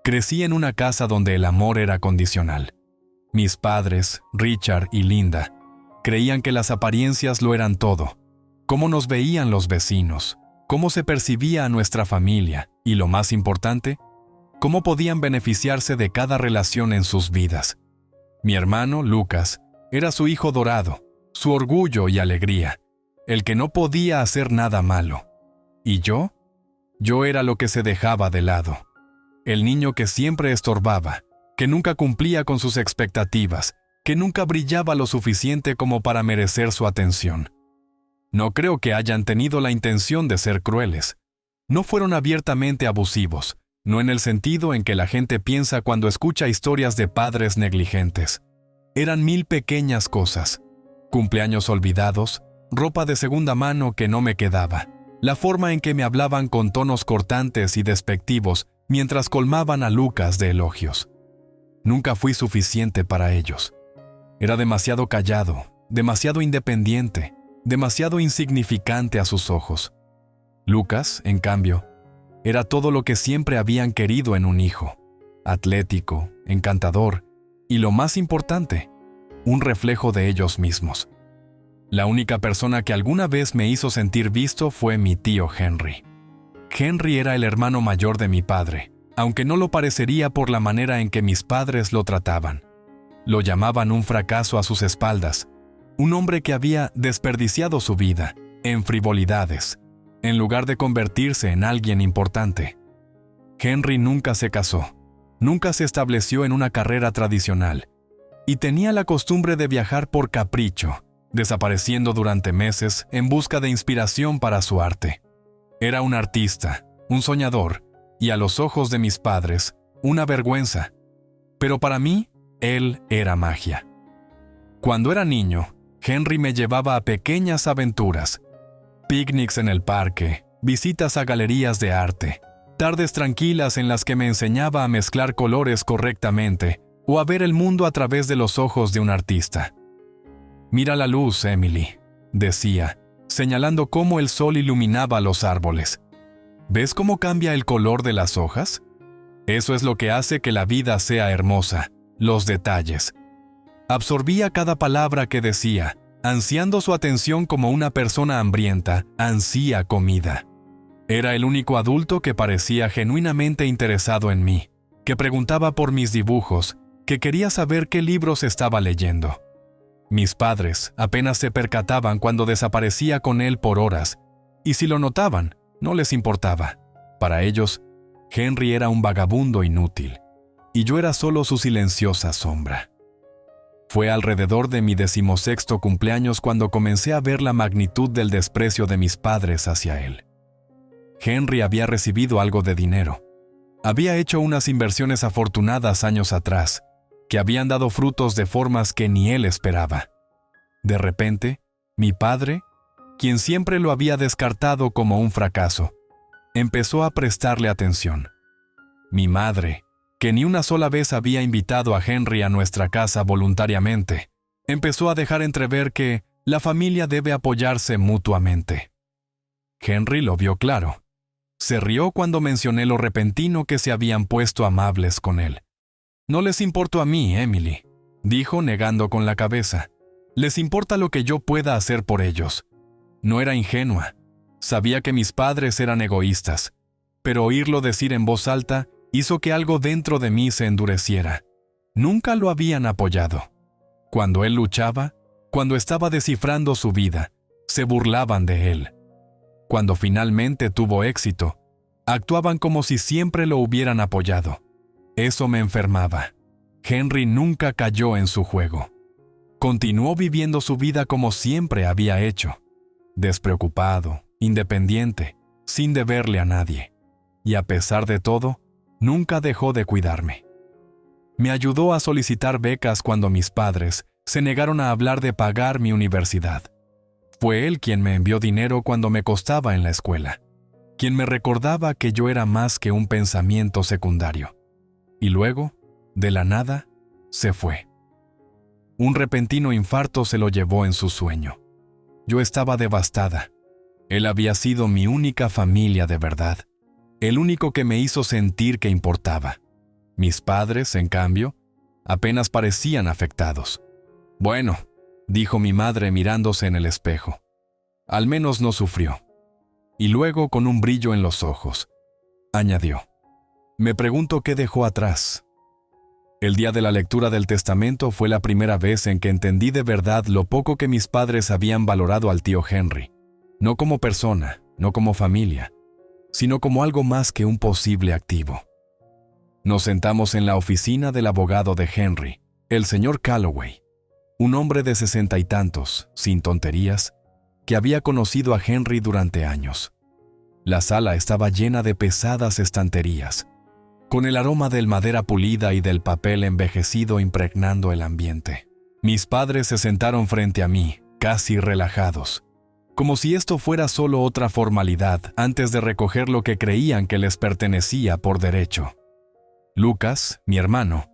Crecí en una casa donde el amor era condicional. Mis padres, Richard y Linda, creían que las apariencias lo eran todo. Cómo nos veían los vecinos, cómo se percibía a nuestra familia y, lo más importante, cómo podían beneficiarse de cada relación en sus vidas. Mi hermano, Lucas, era su hijo dorado, su orgullo y alegría, el que no podía hacer nada malo. ¿Y yo? Yo era lo que se dejaba de lado. El niño que siempre estorbaba, que nunca cumplía con sus expectativas, que nunca brillaba lo suficiente como para merecer su atención. No creo que hayan tenido la intención de ser crueles. No fueron abiertamente abusivos, no en el sentido en que la gente piensa cuando escucha historias de padres negligentes. Eran 1000 pequeñas cosas. Cumpleaños olvidados, ropa de segunda mano que no me quedaba, la forma en que me hablaban con tonos cortantes y despectivos mientras colmaban a Lucas de elogios. Nunca fui suficiente para ellos. Era demasiado callado, demasiado independiente, demasiado insignificante a sus ojos. Lucas, en cambio, era todo lo que siempre habían querido en un hijo: atlético, encantador y, lo más importante, un reflejo de ellos mismos. La única persona que alguna vez me hizo sentir visto fue mi tío Henry. Henry era el hermano mayor de mi padre, aunque no lo parecería por la manera en que mis padres lo trataban. Lo llamaban un fracaso a sus espaldas, un hombre que había desperdiciado su vida en frivolidades, en lugar de convertirse en alguien importante. Henry nunca se casó, nunca se estableció en una carrera tradicional, y tenía la costumbre de viajar por capricho, desapareciendo durante meses en busca de inspiración para su arte. Era un artista, un soñador, y a los ojos de mis padres, una vergüenza. Pero para mí, él era magia. Cuando era niño, Henry me llevaba a pequeñas aventuras: picnics en el parque, visitas a galerías de arte, tardes tranquilas en las que me enseñaba a mezclar colores correctamente o a ver el mundo a través de los ojos de un artista. «Mira la luz, Emily», decía, señalando cómo el sol iluminaba los árboles. ¿Ves cómo cambia el color de las hojas? Eso es lo que hace que la vida sea hermosa, los detalles. Absorbía cada palabra que decía, ansiando su atención como una persona hambrienta ansía comida. Era el único adulto que parecía genuinamente interesado en mí, que preguntaba por mis dibujos, que quería saber qué libros estaba leyendo. Mis padres apenas se percataban cuando desaparecía con él por horas, y si lo notaban, no les importaba. Para ellos, Henry era un vagabundo inútil, y yo era solo su silenciosa sombra. Fue alrededor de mi 16º cumpleaños cuando comencé a ver la magnitud del desprecio de mis padres hacia él. Henry había recibido algo de dinero. Había hecho unas inversiones afortunadas años atrás, que habían dado frutos de formas que ni él esperaba. De repente, mi padre, quien siempre lo había descartado como un fracaso, empezó a prestarle atención. Mi madre, que ni una sola vez había invitado a Henry a nuestra casa voluntariamente, empezó a dejar entrever que la familia debe apoyarse mutuamente. Henry lo vio claro. Se rió cuando mencioné lo repentino que se habían puesto amables con él. «No les importo a mí, Emily», dijo negando con la cabeza. «Les importa lo que yo pueda hacer por ellos». No era ingenua. Sabía que mis padres eran egoístas, pero oírlo decir en voz alta hizo que algo dentro de mí se endureciera. Nunca lo habían apoyado. Cuando él luchaba, cuando estaba descifrando su vida, se burlaban de él. Cuando finalmente tuvo éxito, actuaban como si siempre lo hubieran apoyado. Eso me enfermaba. Henry nunca cayó en su juego. Continuó viviendo su vida como siempre había hecho, despreocupado, independiente, sin deberle a nadie. Y a pesar de todo, nunca dejó de cuidarme. Me ayudó a solicitar becas cuando mis padres se negaron a hablar de pagar mi universidad. Fue él quien me envió dinero cuando me costaba en la escuela, quien me recordaba que yo era más que un pensamiento secundario. Y luego, de la nada, se fue. Un repentino infarto se lo llevó en su sueño. Yo estaba devastada. Él había sido mi única familia de verdad, el único que me hizo sentir que importaba. Mis padres, en cambio, apenas parecían afectados. «Bueno», dijo mi madre mirándose en el espejo, «al menos no sufrió». Y luego, con un brillo en los ojos, añadió: «Me pregunto qué dejó atrás». El día de la lectura del testamento fue la primera vez en que entendí de verdad lo poco que mis padres habían valorado al tío Henry, no como persona, no como familia, sino como algo más que un posible activo. Nos sentamos en la oficina del abogado de Henry, el señor Calloway, un hombre de 60 y tantos, sin tonterías, que había conocido a Henry durante años. La sala estaba llena de pesadas estanterías, con el aroma del madera pulida y del papel envejecido impregnando el ambiente. Mis padres se sentaron frente a mí, casi relajados, como si esto fuera solo otra formalidad antes de recoger lo que creían que les pertenecía por derecho. Lucas, mi hermano,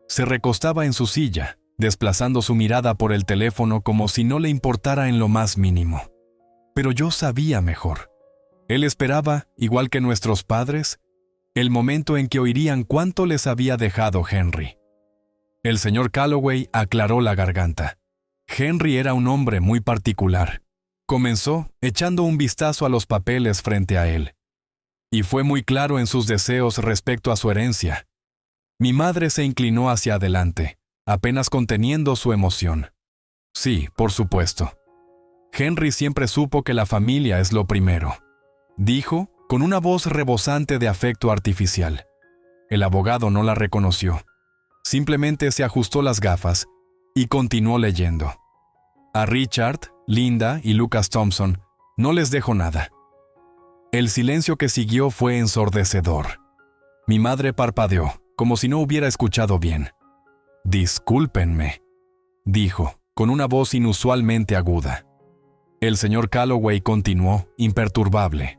se recostaba en su silla, desplazando su mirada por el teléfono como si no le importara en lo más mínimo. Pero yo sabía mejor. Él esperaba, igual que nuestros padres, el momento en que oirían cuánto les había dejado Henry. El señor Calloway aclaró la garganta. Henry era un hombre muy particular. Comenzó echando un vistazo a los papeles frente a él. Y fue muy claro en sus deseos respecto a su herencia. Mi madre se inclinó hacia adelante, apenas conteniendo su emoción. Sí, por supuesto. Henry siempre supo que la familia es lo primero, dijo con una voz rebosante de afecto artificial. El abogado no la reconoció. Simplemente se ajustó las gafas y continuó leyendo. A Richard, Linda y Lucas Thompson no les dejó nada. El silencio que siguió fue ensordecedor. Mi madre parpadeó, como si no hubiera escuchado bien. «Discúlpenme», dijo, con una voz inusualmente aguda. El señor Calloway continuó, imperturbable.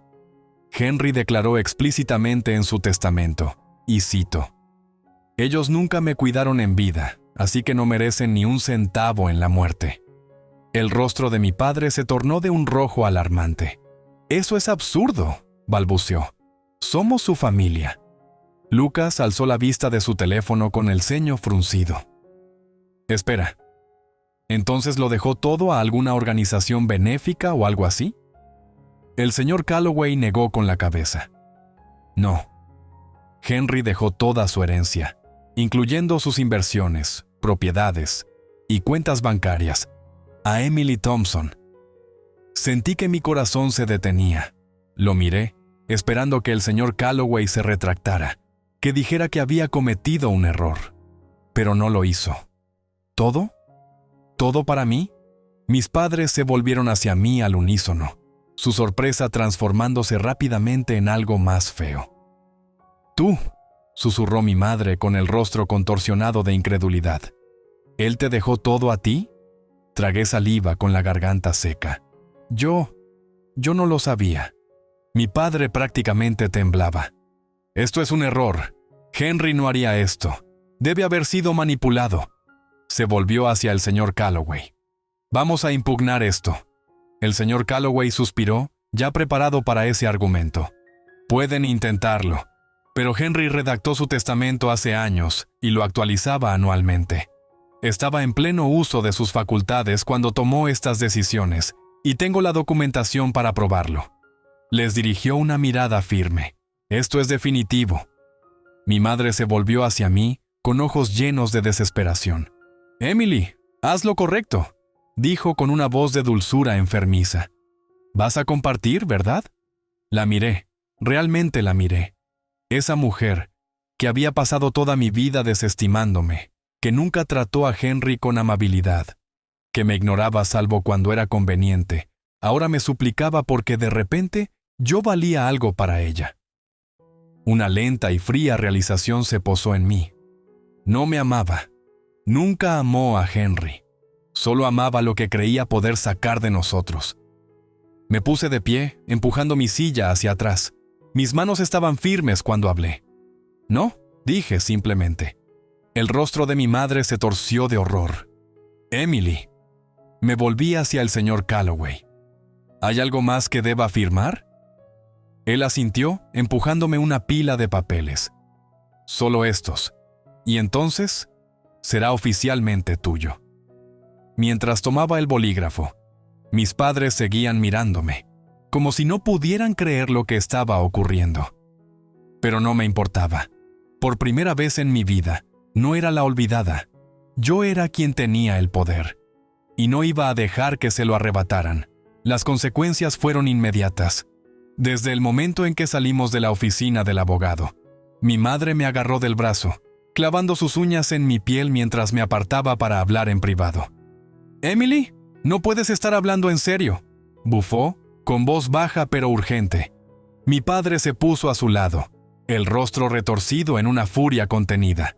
Henry declaró explícitamente en su testamento, y cito: «Ellos nunca me cuidaron en vida, así que no merecen ni un centavo en la muerte». El rostro de mi padre se tornó de un rojo alarmante. «Eso es absurdo», balbuceó. «Somos su familia». Lucas alzó la vista de su teléfono con el ceño fruncido. «Espera, ¿entonces lo dejó todo a alguna organización benéfica o algo así?» El señor Calloway negó con la cabeza. «No. Henry dejó toda su herencia, incluyendo sus inversiones, propiedades y cuentas bancarias, a Emily Thompson». Sentí que mi corazón se detenía. Lo miré, esperando que el señor Calloway se retractara, que dijera que había cometido un error. Pero no lo hizo. ¿Todo? ¿Todo para mí? Mis padres se volvieron hacia mí al unísono, su sorpresa transformándose rápidamente en algo más feo. «Tú», susurró mi madre con el rostro contorsionado de incredulidad. «¿Él te dejó todo a ti?» Tragué saliva con la garganta seca. Yo no lo sabía. Mi padre prácticamente temblaba. «Esto es un error. Henry no haría esto. Debe haber sido manipulado». Se volvió hacia el señor Calloway. «Vamos a impugnar esto». El señor Calloway suspiró, ya preparado para ese argumento. «Pueden intentarlo, pero Henry redactó su testamento hace años y lo actualizaba anualmente. Estaba en pleno uso de sus facultades cuando tomó estas decisiones, y tengo la documentación para probarlo». Les dirigió una mirada firme. «Esto es definitivo». Mi madre se volvió hacia mí con ojos llenos de desesperación. «Emily, haz lo correcto», dijo con una voz de dulzura enfermiza. «Vas a compartir, ¿verdad?» La miré, realmente la miré. Esa mujer, que había pasado toda mi vida desestimándome, que nunca trató a Henry con amabilidad, que me ignoraba salvo cuando era conveniente, ahora me suplicaba porque de repente yo valía algo para ella. Una lenta y fría realización se posó en mí. No me amaba. Nunca amó a Henry. Solo amaba lo que creía poder sacar de nosotros. Me puse de pie, empujando mi silla hacia atrás. Mis manos estaban firmes cuando hablé. «No», dije simplemente. El rostro de mi madre se torció de horror. «Emily». Me volví hacia el señor Calloway. «¿Hay algo más que deba afirmar?» Él asintió, empujándome una pila de papeles. solo estos, y entonces será oficialmente tuyo. Mientras tomaba el bolígrafo, mis padres seguían mirándome, como si no pudieran creer lo que estaba ocurriendo. Pero no me importaba. Por primera vez en mi vida, no era la olvidada. Yo era quien tenía el poder. Y no iba a dejar que se lo arrebataran. Las consecuencias fueron inmediatas. Desde el momento en que salimos de la oficina del abogado, mi madre me agarró del brazo, clavando sus uñas en mi piel mientras me apartaba para hablar en privado. «Emily, no puedes estar hablando en serio», bufó, con voz baja pero urgente. Mi padre se puso a su lado, el rostro retorcido en una furia contenida.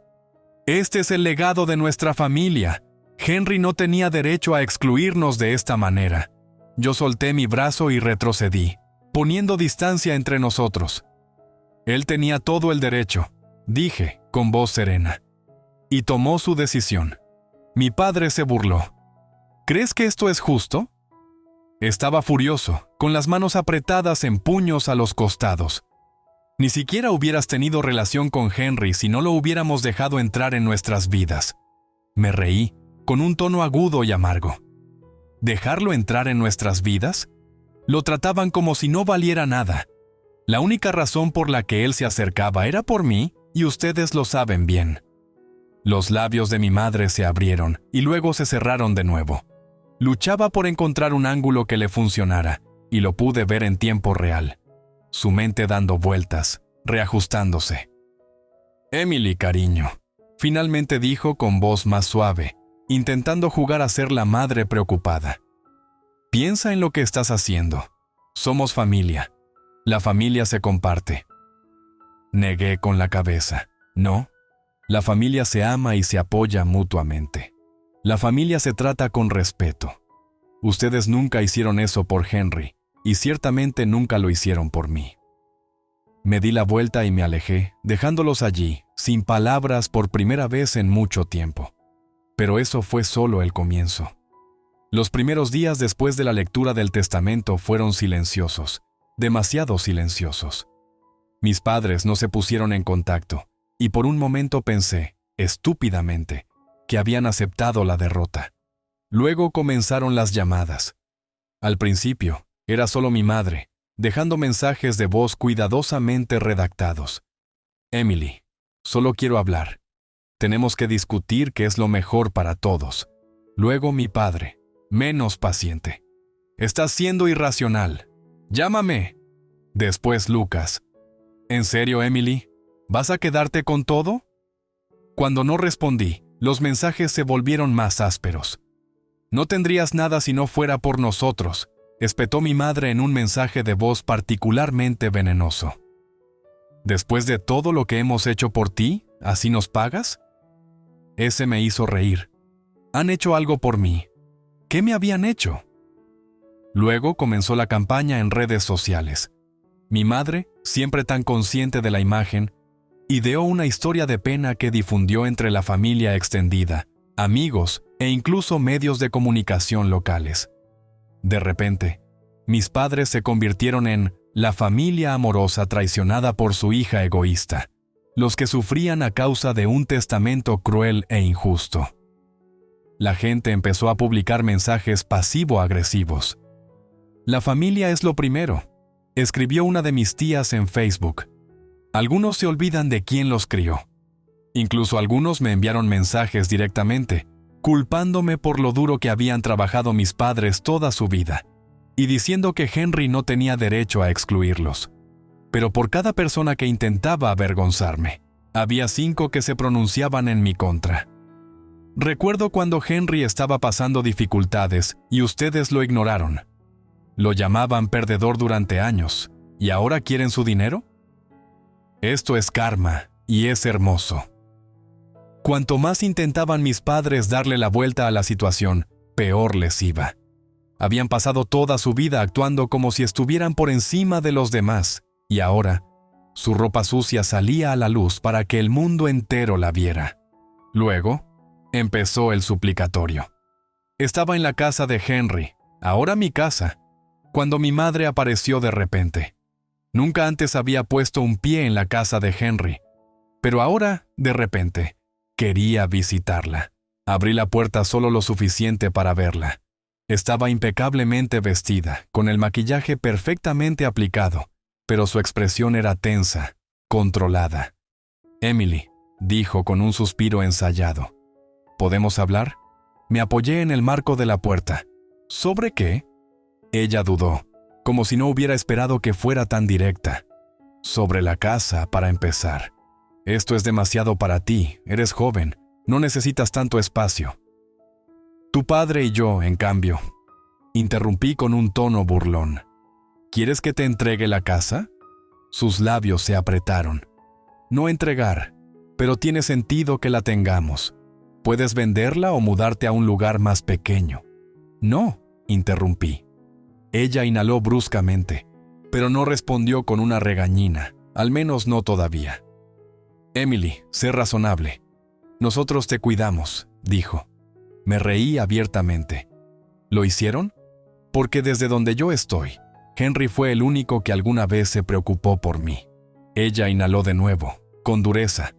«Este es el legado de nuestra familia. Henry no tenía derecho a excluirnos de esta manera». Yo solté mi brazo y retrocedí, poniendo distancia entre nosotros. «Él tenía todo el derecho», dije, con voz serena. Y tomó su decisión. Mi padre se burló. «¿Crees que esto es justo?» Estaba furioso, con las manos apretadas en puños a los costados. «Ni siquiera hubieras tenido relación con Henry si no lo hubiéramos dejado entrar en nuestras vidas». Me reí, con un tono agudo y amargo. ¿Dejarlo entrar en nuestras vidas? Lo trataban como si no valiera nada. La única razón por la que él se acercaba era por mí, y ustedes lo saben bien. Los labios de mi madre se abrieron y luego se cerraron de nuevo. Luchaba por encontrar un ángulo que le funcionara, y lo pude ver en tiempo real. Su mente dando vueltas, reajustándose. «Emily, cariño», finalmente dijo con voz más suave, intentando jugar a ser la madre preocupada. «Piensa en lo que estás haciendo. Somos familia. La familia se comparte». Negué con la cabeza. «No, la familia se ama y se apoya mutuamente. La familia se trata con respeto. Ustedes nunca hicieron eso por Henry, y ciertamente nunca lo hicieron por mí». Me di la vuelta y me alejé, dejándolos allí, sin palabras por primera vez en mucho tiempo. Pero eso fue solo el comienzo. Los primeros días después de la lectura del testamento fueron silenciosos, demasiado silenciosos. Mis padres no se pusieron en contacto, y por un momento pensé, estúpidamente, que habían aceptado la derrota. Luego comenzaron las llamadas. Al principio, era solo mi madre, dejando mensajes de voz cuidadosamente redactados. «Emily, solo quiero hablar. Tenemos que discutir qué es lo mejor para todos». Luego mi padre, menos paciente. «Estás siendo irracional. Llámame». Después Lucas. «¿En serio, Emily? ¿Vas a quedarte con todo?». Cuando no respondí, los mensajes se volvieron más ásperos. «No tendrías nada si no fuera por nosotros», espetó mi madre en un mensaje de voz particularmente venenoso. «¿Después de todo lo que hemos hecho por ti, así nos pagas?». Ese me hizo reír. «Han hecho algo por mí». ¿Qué me habían hecho? Luego comenzó la campaña en redes sociales. Mi madre, siempre tan consciente de la imagen, ideó una historia de pena que difundió entre la familia extendida, amigos e incluso medios de comunicación locales. De repente, mis padres se convirtieron en la familia amorosa traicionada por su hija egoísta, los que sufrían a causa de un testamento cruel e injusto. La gente empezó a publicar mensajes pasivo-agresivos. «La familia es lo primero», escribió una de mis tías en Facebook. «Algunos se olvidan de quién los crió». Incluso algunos me enviaron mensajes directamente, culpándome por lo duro que habían trabajado mis padres toda su vida, y diciendo que Henry no tenía derecho a excluirlos. Pero por cada persona que intentaba avergonzarme, había 5 que se pronunciaban en mi contra. Recuerdo cuando Henry estaba pasando dificultades y ustedes lo ignoraron. Lo llamaban perdedor durante años, ¿y ahora quieren su dinero? Esto es karma, y es hermoso. Cuanto más intentaban mis padres darle la vuelta a la situación, peor les iba. Habían pasado toda su vida actuando como si estuvieran por encima de los demás, y ahora, su ropa sucia salía a la luz para que el mundo entero la viera. Luego, empezó el suplicatorio. Estaba en la casa de Henry, ahora mi casa, cuando mi madre apareció de repente. Nunca antes había puesto un pie en la casa de Henry, Pero ahora, de repente, quería visitarla. Abrí la puerta solo lo suficiente para verla. Estaba impecablemente vestida, con el maquillaje perfectamente aplicado, pero su expresión era tensa, controlada. «Emily», dijo con un suspiro ensayado. «¿Podemos hablar?» Me apoyé en el marco de la puerta. «¿Sobre qué?» Ella dudó, como si no hubiera esperado que fuera tan directa. «Sobre la casa, para empezar. Esto es demasiado para ti, eres joven, no necesitas tanto espacio». «Tu padre y yo, en cambio», interrumpí con un tono burlón. «¿Quieres que te entregue la casa?» Sus labios se apretaron. «No entregar, pero tiene sentido que la tengamos. Puedes venderla o mudarte a un lugar más pequeño». «No», interrumpí. Ella inhaló bruscamente, pero no respondió con una regañina, al menos no todavía. «Emily, sé razonable. Nosotros te cuidamos», dijo. Me reí abiertamente. ¿Lo hicieron? Porque desde donde yo estoy, Henry fue el único que alguna vez se preocupó por mí. Ella inhaló de nuevo, con dureza.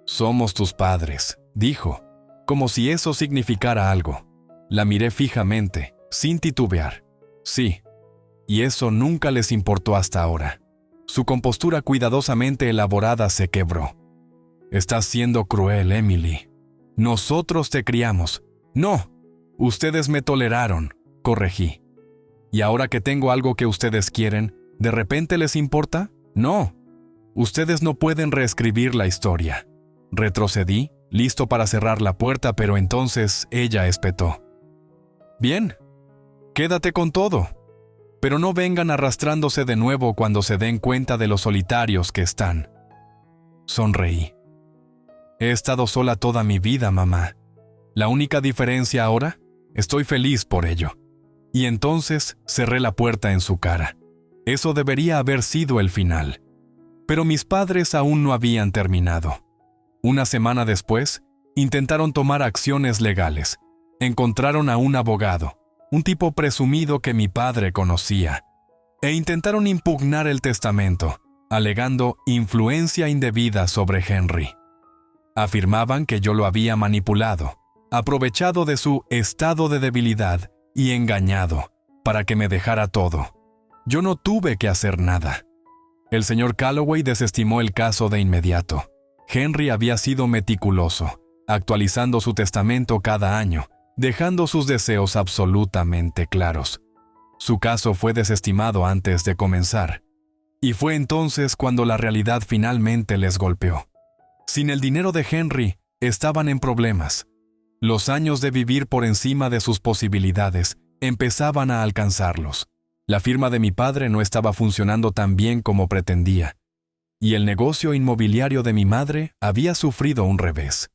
«Somos tus padres», dijo, como si eso significara algo. La miré fijamente, sin titubear. «Sí». Y eso nunca les importó hasta ahora. Su compostura cuidadosamente elaborada se quebró. «Estás siendo cruel, Emily. Nosotros te criamos». «No, ustedes me toleraron», corregí. «Y ahora que tengo algo que ustedes quieren, ¿de repente les importa? No. Ustedes no pueden reescribir la historia». Retrocedí, listo para cerrar la puerta, pero entonces ella espetó. «Bien, quédate con todo. Pero no vengan arrastrándose de nuevo cuando se den cuenta de lo solitarios que están». Sonreí. «He estado sola toda mi vida, mamá. La única diferencia ahora, estoy feliz por ello». Y entonces cerré la puerta en su cara. Eso debería haber sido el final. Pero mis padres aún no habían terminado. Una semana después, intentaron tomar acciones legales. Encontraron a un abogado, un tipo presumido que mi padre conocía, e intentaron impugnar el testamento, alegando influencia indebida sobre Henry. Afirmaban que yo lo había manipulado, aprovechado de su estado de debilidad y engañado para que me dejara todo. Yo no tuve que hacer nada. El señor Calloway desestimó el caso de inmediato. Henry había sido meticuloso, actualizando su testamento cada año, dejando sus deseos absolutamente claros. Su caso fue desestimado antes de comenzar. Y fue entonces cuando la realidad finalmente les golpeó. Sin el dinero de Henry, estaban en problemas. Los años de vivir por encima de sus posibilidades empezaban a alcanzarlos. La firma de mi padre no estaba funcionando tan bien como pretendía, y el negocio inmobiliario de mi madre había sufrido un revés.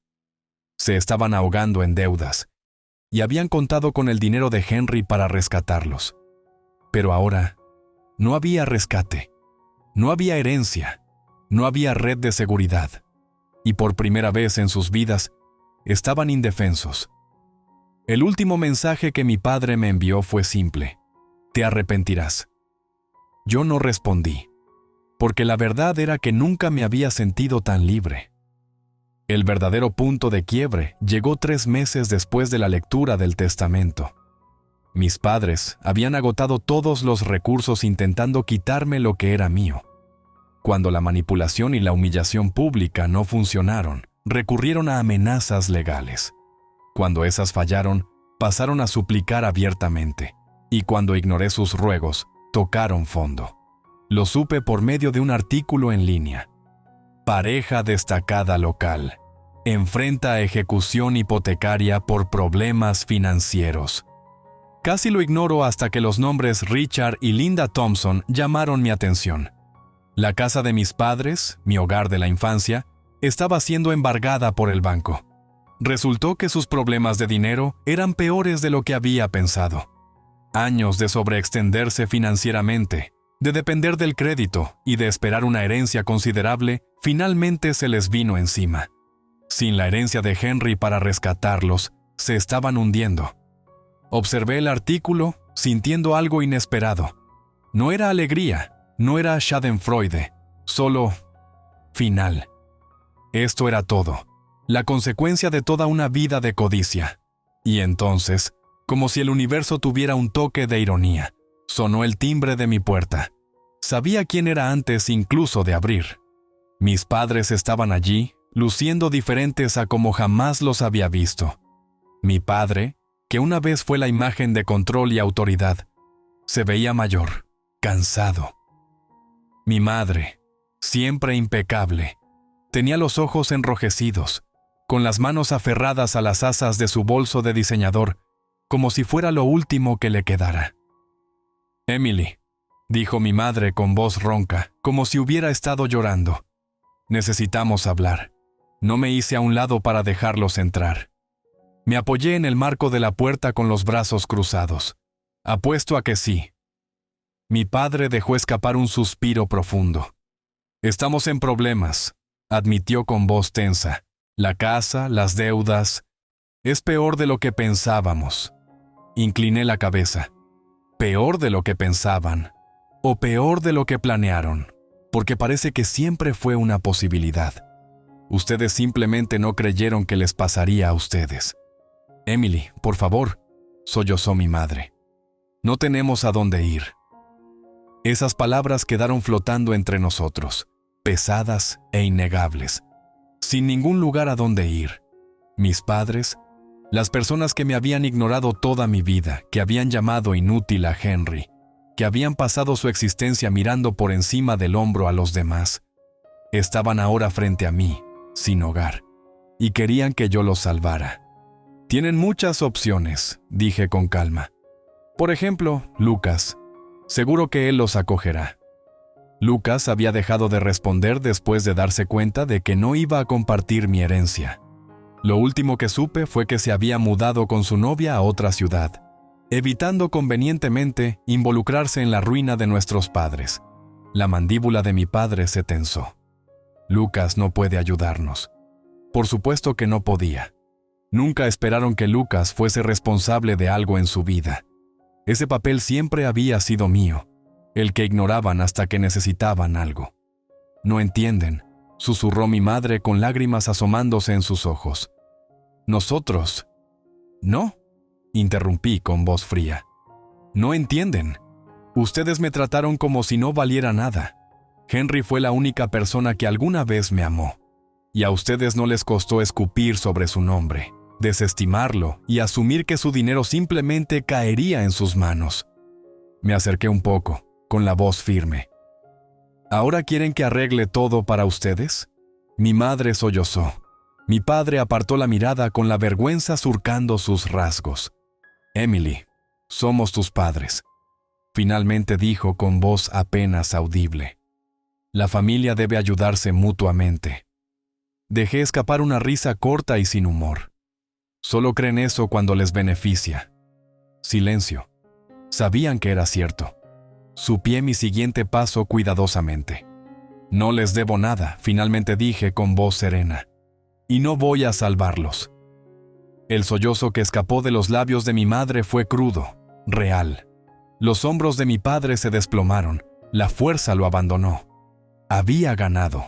Se estaban ahogando en deudas, y habían contado con el dinero de Henry para rescatarlos. Pero ahora, no había rescate, no había herencia, no había red de seguridad, y por primera vez en sus vidas, estaban indefensos. El último mensaje que mi padre me envió fue simple: «Te arrepentirás». Yo no respondí, porque la verdad era que nunca me había sentido tan libre. El verdadero punto de quiebre llegó 3 meses después de la lectura del testamento. Mis padres habían agotado todos los recursos intentando quitarme lo que era mío. Cuando la manipulación y la humillación pública no funcionaron, recurrieron a amenazas legales. Cuando esas fallaron, pasaron a suplicar abiertamente, y cuando ignoré sus ruegos, tocaron fondo. Lo supe por medio de un artículo en línea. Pareja destacada local. Enfrenta a ejecución hipotecaria por problemas financieros. Casi lo ignoro hasta que los nombres Richard y Linda Thompson llamaron mi atención. La casa de mis padres, mi hogar de la infancia, estaba siendo embargada por el banco. Resultó que sus problemas de dinero eran peores de lo que había pensado. Años de sobreextenderse financieramente, de depender del crédito y de esperar una herencia considerable, finalmente se les vino encima. Sin la herencia de Henry para rescatarlos, se estaban hundiendo. Observé el artículo, sintiendo algo inesperado. No era alegría, no era schadenfreude, solo final. Esto era todo, la consecuencia de toda una vida de codicia. Y entonces, como si el universo tuviera un toque de ironía, sonó el timbre de mi puerta. Sabía quién era antes incluso de abrir. Mis padres estaban allí, luciendo diferentes a como jamás los había visto. Mi padre, que una vez fue la imagen de control y autoridad, se veía mayor, cansado. Mi madre, siempre impecable, tenía los ojos enrojecidos, con las manos aferradas a las asas de su bolso de diseñador, como si fuera lo último que le quedara. «Emily», dijo mi madre con voz ronca, como si hubiera estado llorando. «Necesitamos hablar». No me hice a un lado para dejarlos entrar. Me apoyé en el marco de la puerta con los brazos cruzados. Apuesto a que sí. Mi padre dejó escapar un suspiro profundo. «Estamos en problemas», admitió con voz tensa. «La casa, las deudas. Es peor de lo que pensábamos». Incliné la cabeza. «Peor de lo que pensaban. O peor de lo que planearon. Porque parece que siempre fue una posibilidad. Ustedes simplemente no creyeron que les pasaría a ustedes». «Emily, por favor», sollozó mi madre. «No tenemos a dónde ir». Esas palabras quedaron flotando entre nosotros, pesadas e innegables, sin ningún lugar a dónde ir. Mis padres, las personas que me habían ignorado toda mi vida, que habían llamado inútil a Henry, que habían pasado su existencia mirando por encima del hombro a los demás, estaban ahora frente a mí, sin hogar, y querían que yo los salvara. «Tienen muchas opciones», dije con calma. «Por ejemplo, Lucas. Seguro que él los acogerá». Lucas había dejado de responder después de darse cuenta de que no iba a compartir mi herencia. Lo último que supe fue que se había mudado con su novia a otra ciudad, evitando convenientemente involucrarse en la ruina de nuestros padres. La mandíbula de mi padre se tensó. «Lucas no puede ayudarnos». Por supuesto que no podía. Nunca esperaron que Lucas fuese responsable de algo en su vida. Ese papel siempre había sido mío, el que ignoraban hasta que necesitaban algo. «No entienden», susurró mi madre con lágrimas asomándose en sus ojos. «Nosotros». «No», interrumpí con voz fría. «No entienden. Ustedes me trataron como si no valiera nada. Henry fue la única persona que alguna vez me amó. Y a ustedes no les costó escupir sobre su nombre, desestimarlo y asumir que su dinero simplemente caería en sus manos». Me acerqué un poco, con la voz firme. «¿Ahora quieren que arregle todo para ustedes?». Mi madre sollozó. Mi padre apartó la mirada con la vergüenza surcando sus rasgos. «Emily, somos tus padres», finalmente dijo con voz apenas audible. «La familia debe ayudarse mutuamente». Dejé escapar una risa corta y sin humor. «Solo creen eso cuando les beneficia». Silencio. Sabían que era cierto. Supié mi siguiente paso cuidadosamente. «No les debo nada», finalmente dije con voz serena. «Y no voy a salvarlos». El sollozo que escapó de los labios de mi madre fue crudo, real. Los hombros de mi padre se desplomaron, la fuerza lo abandonó. Había ganado.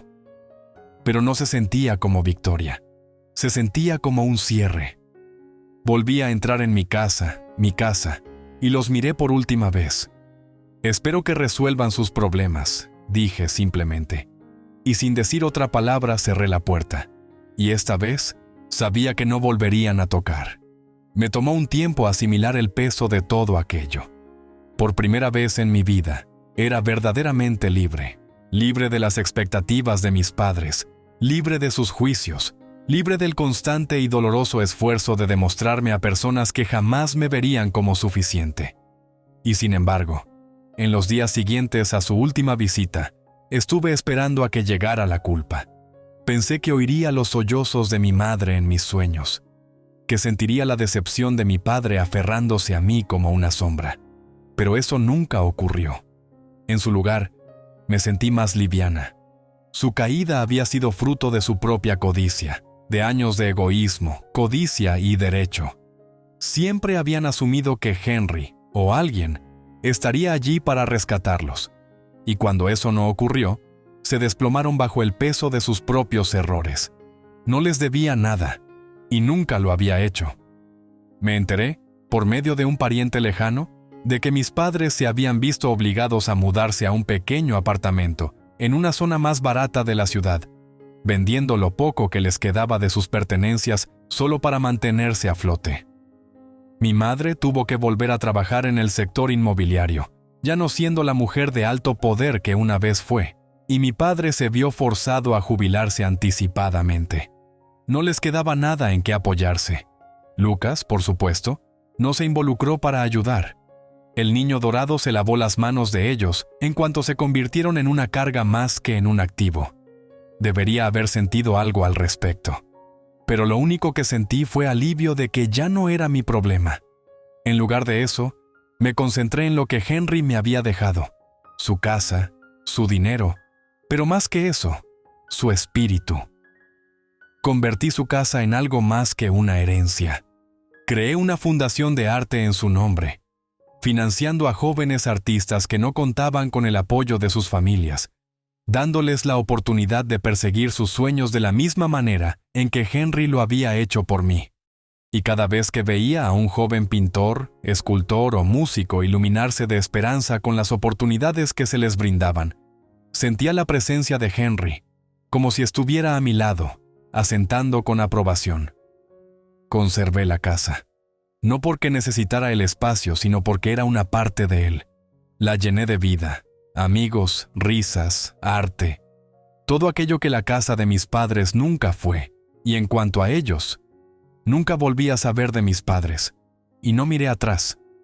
Pero no se sentía como victoria. Se sentía como un cierre. Volví a entrar en mi casa, y los miré por última vez. «Espero que resuelvan sus problemas», dije simplemente. Y sin decir otra palabra cerré la puerta. Y esta vez sabía que no volverían a tocar. Me tomó un tiempo asimilar el peso de todo aquello. Por primera vez en mi vida, era verdaderamente libre. Libre de las expectativas de mis padres, libre de sus juicios, libre del constante y doloroso esfuerzo de demostrarme a personas que jamás me verían como suficiente. Y sin embargo, en los días siguientes a su última visita, estuve esperando a que llegara la culpa. Pensé que oiría los sollozos de mi madre en mis sueños, que sentiría la decepción de mi padre aferrándose a mí como una sombra. Pero eso nunca ocurrió. En su lugar, me sentí más liviana. Su caída había sido fruto de su propia codicia, de años de egoísmo, codicia y derecho. Siempre habían asumido que Henry, o alguien, estaría allí para rescatarlos. Y cuando eso no ocurrió, se desplomaron bajo el peso de sus propios errores. No les debía nada, y nunca lo había hecho. Me enteré, por medio de un pariente lejano, de que mis padres se habían visto obligados a mudarse a un pequeño apartamento en una zona más barata de la ciudad, vendiendo lo poco que les quedaba de sus pertenencias solo para mantenerse a flote. Mi madre tuvo que volver a trabajar en el sector inmobiliario, ya no siendo la mujer de alto poder que una vez fue, y mi padre se vio forzado a jubilarse anticipadamente. No les quedaba nada en qué apoyarse. Lucas, por supuesto, no se involucró para ayudar. El niño dorado se lavó las manos de ellos en cuanto se convirtieron en una carga más que en un activo. Debería haber sentido algo al respecto. Pero lo único que sentí fue alivio de que ya no era mi problema. En lugar de eso, me concentré en lo que Henry me había dejado: su casa, su dinero, pero más que eso, su espíritu. Convertí su casa en algo más que una herencia. Creé una fundación de arte en su nombre, financiando a jóvenes artistas que no contaban con el apoyo de sus familias, dándoles la oportunidad de perseguir sus sueños de la misma manera en que Henry lo había hecho por mí. Y cada vez que veía a un joven pintor, escultor o músico iluminarse de esperanza con las oportunidades que se les brindaban, sentía la presencia de Henry, como si estuviera a mi lado, asentando con aprobación. Conservé la casa, no porque necesitara el espacio, sino porque era una parte de él. La llené de vida, amigos, risas, arte, todo aquello que la casa de mis padres nunca fue. Y en cuanto a ellos, nunca volví a saber de mis padres, y no miré atrás.